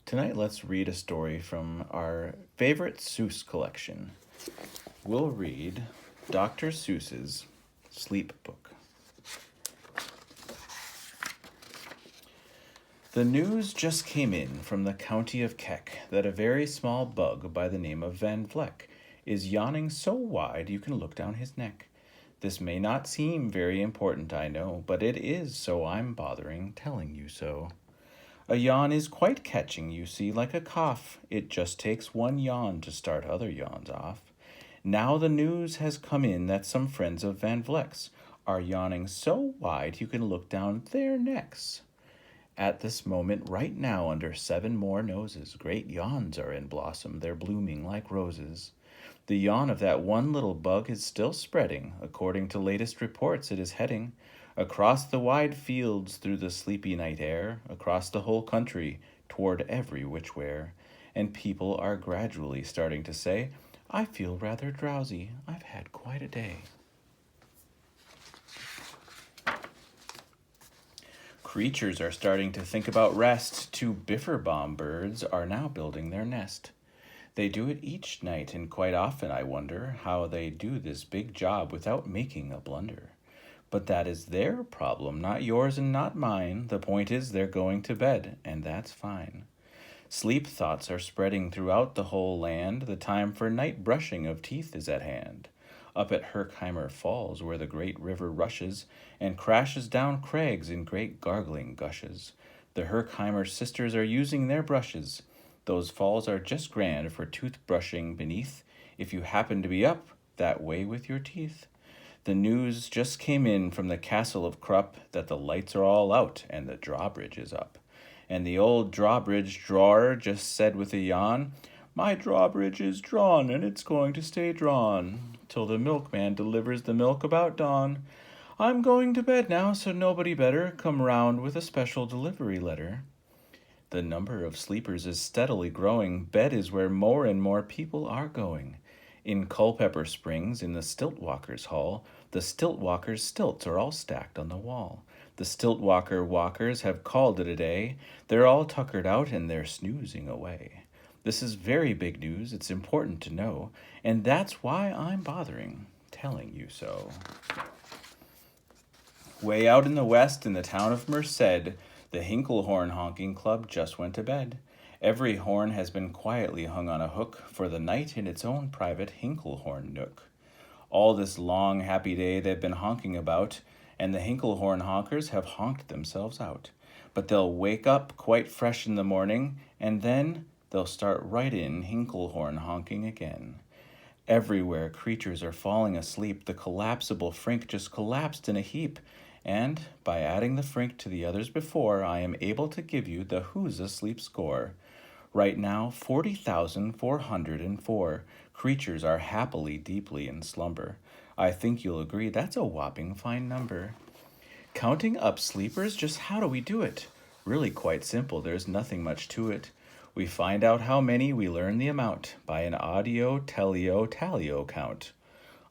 Tonight, let's read a story from our favorite Seuss collection. We'll read Dr. Seuss's Sleep Book. The news just came in from the county of Keck that a very small bug by the name of Van Vleck is yawning so wide you can look down his neck. This may not seem very important, I know, but it is, so I'm bothering telling you so. A yawn is quite catching, you see, like a cough. It just takes one yawn to start other yawns off. Now the news has come in that some friends of Van Vleck's are yawning so wide you can look down their necks. At this moment, right now, under 7 more noses, great yawns are in blossom, they're blooming like roses. The yawn of that one little bug is still spreading. According to latest reports, it is heading across the wide fields through the sleepy night air, across the whole country, toward every which-where. And people are gradually starting to say, I feel rather drowsy. I've had quite a day. Creatures are starting to think about rest. 2 biffer-bomb birds are now building their nest. They do it each night, and quite often I wonder how they do this big job without making a blunder. But that is their problem, not yours and not mine. The point is they're going to bed, and that's fine. Sleep thoughts are spreading throughout the whole land. The time for night brushing of teeth is at hand. Up at Herkheimer Falls, where the great river rushes and crashes down crags in great gargling gushes, the Herkheimer sisters are using their brushes. Those falls are just grand for toothbrushing beneath, if you happen to be up that way with your teeth. The news just came in from the castle of Krupp that the lights are all out and the drawbridge is up. And the old drawbridge drawer just said with a yawn, My drawbridge is drawn and it's going to stay drawn till the milkman delivers the milk about dawn. I'm going to bed now, so nobody better come round with a special delivery letter. The number of sleepers is steadily growing. Bed is where more and more people are going. In Culpeper Springs, in the Stiltwalkers' Hall, the Stiltwalkers' stilts are all stacked on the wall. The Stiltwalker walkers have called it a day. They're all tuckered out and they're snoozing away. This is very big news. It's important to know, and that's why I'm bothering telling you so. Way out in the west, in the town of Merced, the Hinklehorn Honking Club just went to bed. Every horn has been quietly hung on a hook for the night in its own private Hinklehorn nook. All this long, happy day they've been honking about, and the Hinklehorn honkers have honked themselves out. But they'll wake up quite fresh in the morning, and then they'll start right in Hinklehorn honking again. Everywhere creatures are falling asleep. The collapsible frink just collapsed in a heap. And by adding the frink to the others before, I am able to give you the Who's Asleep score. Right now, 40,404 creatures are happily deeply in slumber. I think you'll agree that's a whopping fine number. Counting up sleepers, just how do we do it? Really quite simple, there's nothing much to it. We find out how many, we learn the amount by an audio-teleo-tallio count.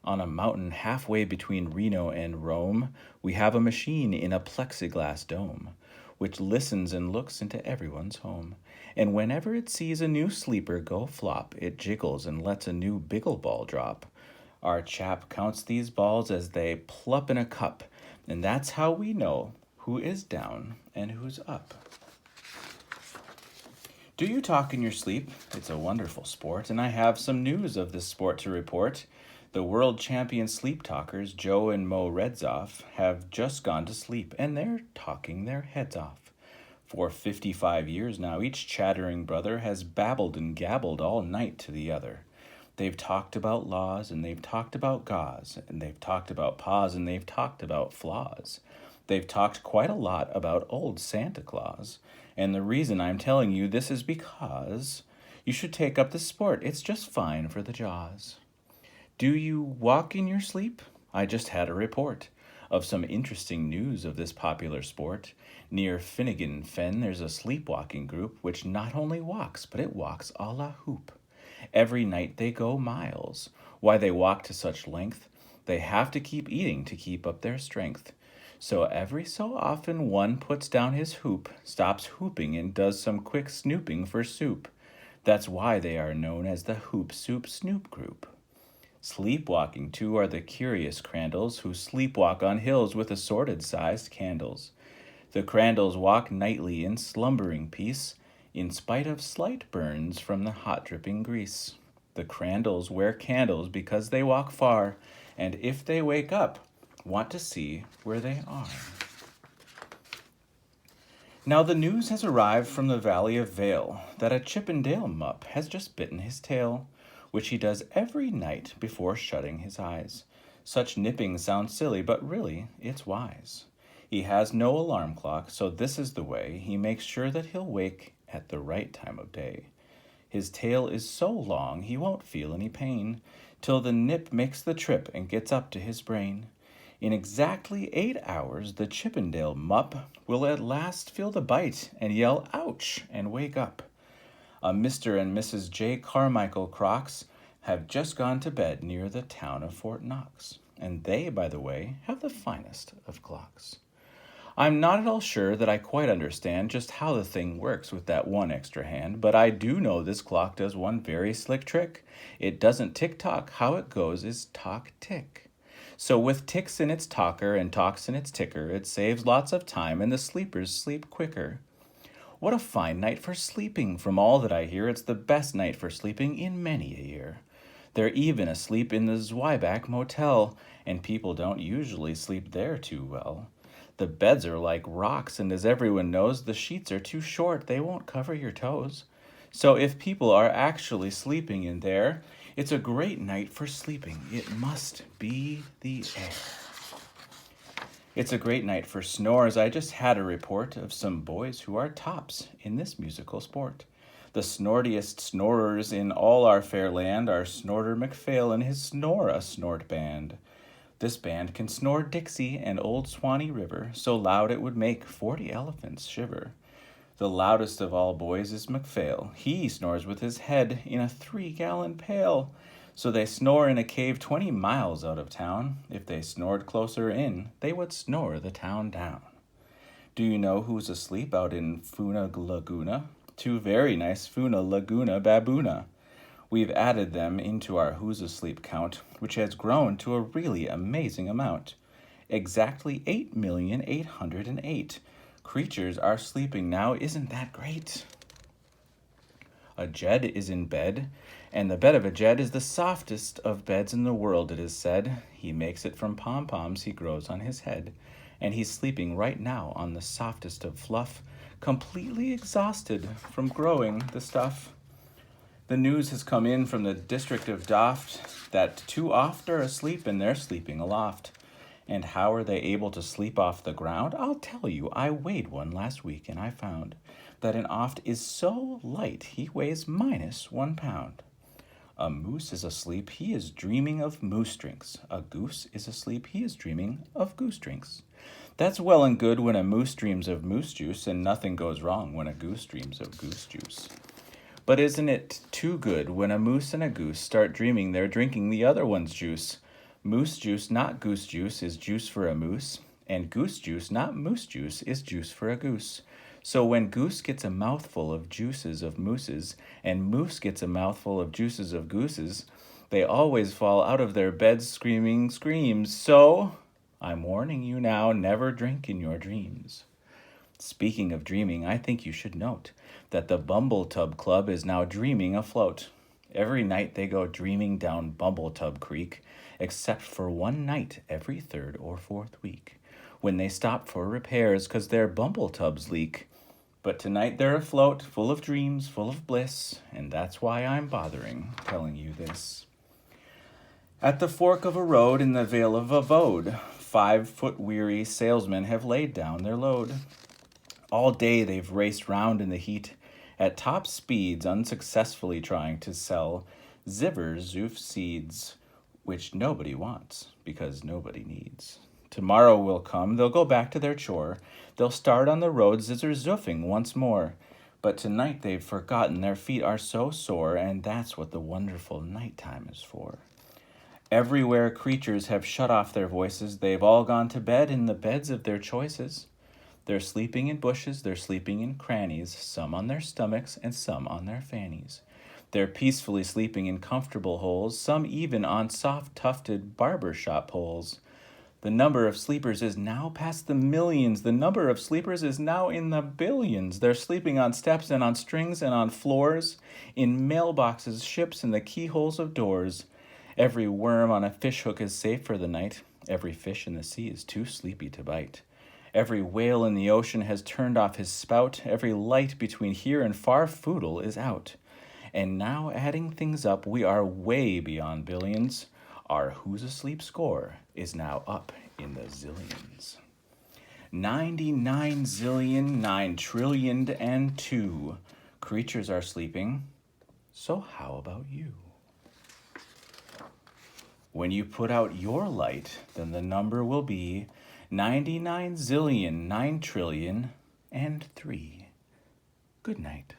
On a mountain halfway between Reno and Rome, we have a machine in a plexiglass dome, which listens and looks into everyone's home. And whenever it sees a new sleeper go flop, it jiggles and lets a new biggle ball drop. Our chap counts these balls as they plop in a cup, and that's how we know who is down and who's up. Do you talk in your sleep? It's a wonderful sport, and I have some news of this sport to report. The world champion sleep talkers, Joe and Mo Redzoff, have just gone to sleep, and they're talking their heads off. For 55 years now, each chattering brother has babbled and gabbled all night to the other. They've talked about laws, and they've talked about gauze, and they've talked about paws, and they've talked about flaws. They've talked quite a lot about old Santa Claus. And the reason I'm telling you this is because you should take up the sport. It's just fine for the jaws. Do you walk in your sleep? I just had a report of some interesting news of this popular sport. Near Finnegan Fen, there's a sleepwalking group which not only walks, but it walks a la hoop. Every night they go miles. Why they walk to such length? They have to keep eating to keep up their strength. So every so often one puts down his hoop, stops hooping, and does some quick snooping for soup. That's why they are known as the Hoop Soup Snoop Group. Sleepwalking, too, are the curious crandles who sleepwalk on hills with assorted-sized candles. The crandles walk nightly in slumbering peace, in spite of slight burns from the hot-dripping grease. The crandles wear candles because they walk far, and if they wake up, want to see where they are. Now the news has arrived from the Valley of Vale that a Chippendale mupp has just bitten his tail, which he does every night before shutting his eyes. Such nipping sounds silly, but really, it's wise. He has no alarm clock, so this is the way he makes sure that he'll wake at the right time of day. His tail is so long he won't feel any pain, till the nip makes the trip and gets up to his brain. In exactly 8 hours, the Chippendale mupp will at last feel the bite and yell ouch and wake up. Mr. and Mrs. J. Carmichael Crocs have just gone to bed near the town of Fort Knox, and they, by the way, have the finest of clocks. I'm not at all sure that I quite understand just how the thing works with that one extra hand, but I do know this clock does one very slick trick. It doesn't tick-tock. How it goes is talk-tick. So with ticks in its talker and talks in its ticker, it saves lots of time and the sleepers sleep quicker. What a fine night for sleeping. From all that I hear, it's the best night for sleeping in many a year. They're even asleep in the Zwieback Motel, and people don't usually sleep there too well. The beds are like rocks, and as everyone knows, the sheets are too short. They won't cover your toes. So if people are actually sleeping in there, it's a great night for sleeping. It must be the air. It's a great night for snores. I just had a report of some boys who are tops in this musical sport. The snortiest snorers in all our fair land are Snorter McPhail and his Snore-a-Snort band. This band can snore Dixie and Old Swanee River so loud it would make 40 elephants shiver. The loudest of all boys is McPhail. He snores with his head in a 3-gallon pail. So they snore in a cave 20 miles out of town. If they snored closer in, they would snore the town down. Do you know who's asleep out in Funa Laguna? 2 very nice Funa Laguna baboona. We've added them into our Who's Asleep count, which has grown to a really amazing amount. Exactly 8,808,000 creatures are sleeping now. Isn't that great? A Jed is in bed, and the bed of a Jed is the softest of beds in the world, it is said. He makes it from pom-poms he grows on his head, and he's sleeping right now on the softest of fluff, completely exhausted from growing the stuff. The news has come in from the district of Doft that 2 oft are asleep and they're sleeping aloft. And how are they able to sleep off the ground? I'll tell you, I weighed one last week and I found that an oft is so light he weighs -1 pound. A moose is asleep, he is dreaming of moose drinks. A goose is asleep, he is dreaming of goose drinks. That's well and good when a moose dreams of moose juice, and nothing goes wrong when a goose dreams of goose juice. But isn't it too good when a moose and a goose start dreaming they're drinking the other one's juice? Moose juice, not goose juice, is juice for a moose, and goose juice, not moose juice, is juice for a goose. So when goose gets a mouthful of juices of mooses, and moose gets a mouthful of juices of gooses, they always fall out of their beds screaming screams. So I'm warning you now, never drink in your dreams. Speaking of dreaming, I think you should note that the Bumbletub Club is now dreaming afloat. Every night they go dreaming down Bumbletub Creek, except for one night every 3rd or 4th week, when they stop for repairs 'cause their Bumbletubs leak. But tonight they're afloat, full of dreams, full of bliss, and that's why I'm bothering telling you this. At the fork of a road in the Vale of Avode, 5-foot-weary salesmen have laid down their load. All day they've raced round in the heat, at top speeds, unsuccessfully trying to sell drseusss seeds, which nobody wants, because nobody needs. Tomorrow will come, they'll go back to their chore, they'll start on the road drseusssing once more. But tonight they've forgotten their feet are so sore, and that's what the wonderful nighttime is for. Everywhere creatures have shut off their voices. They've all gone to bed in the beds of their choices. They're sleeping in bushes, they're sleeping in crannies, some on their stomachs and some on their fannies. They're peacefully sleeping in comfortable holes, some even on soft-tufted barber shop poles. The number of sleepers is now past the millions. The number of sleepers is now in the billions. They're sleeping on steps and on strings and on floors, in mailboxes, ships, and the keyholes of doors. Every worm on a fishhook is safe for the night. Every fish in the sea is too sleepy to bite. Every whale in the ocean has turned off his spout. Every light between here and far foodle is out. And now, adding things up, we are way beyond billions. Our Who's Asleep score is now up in the zillions. 99 zillion, 9 trillion and 2 creatures are sleeping. So how about you? When you put out your light, then the number will be 99 zillion, 9 trillion and 3. Good night.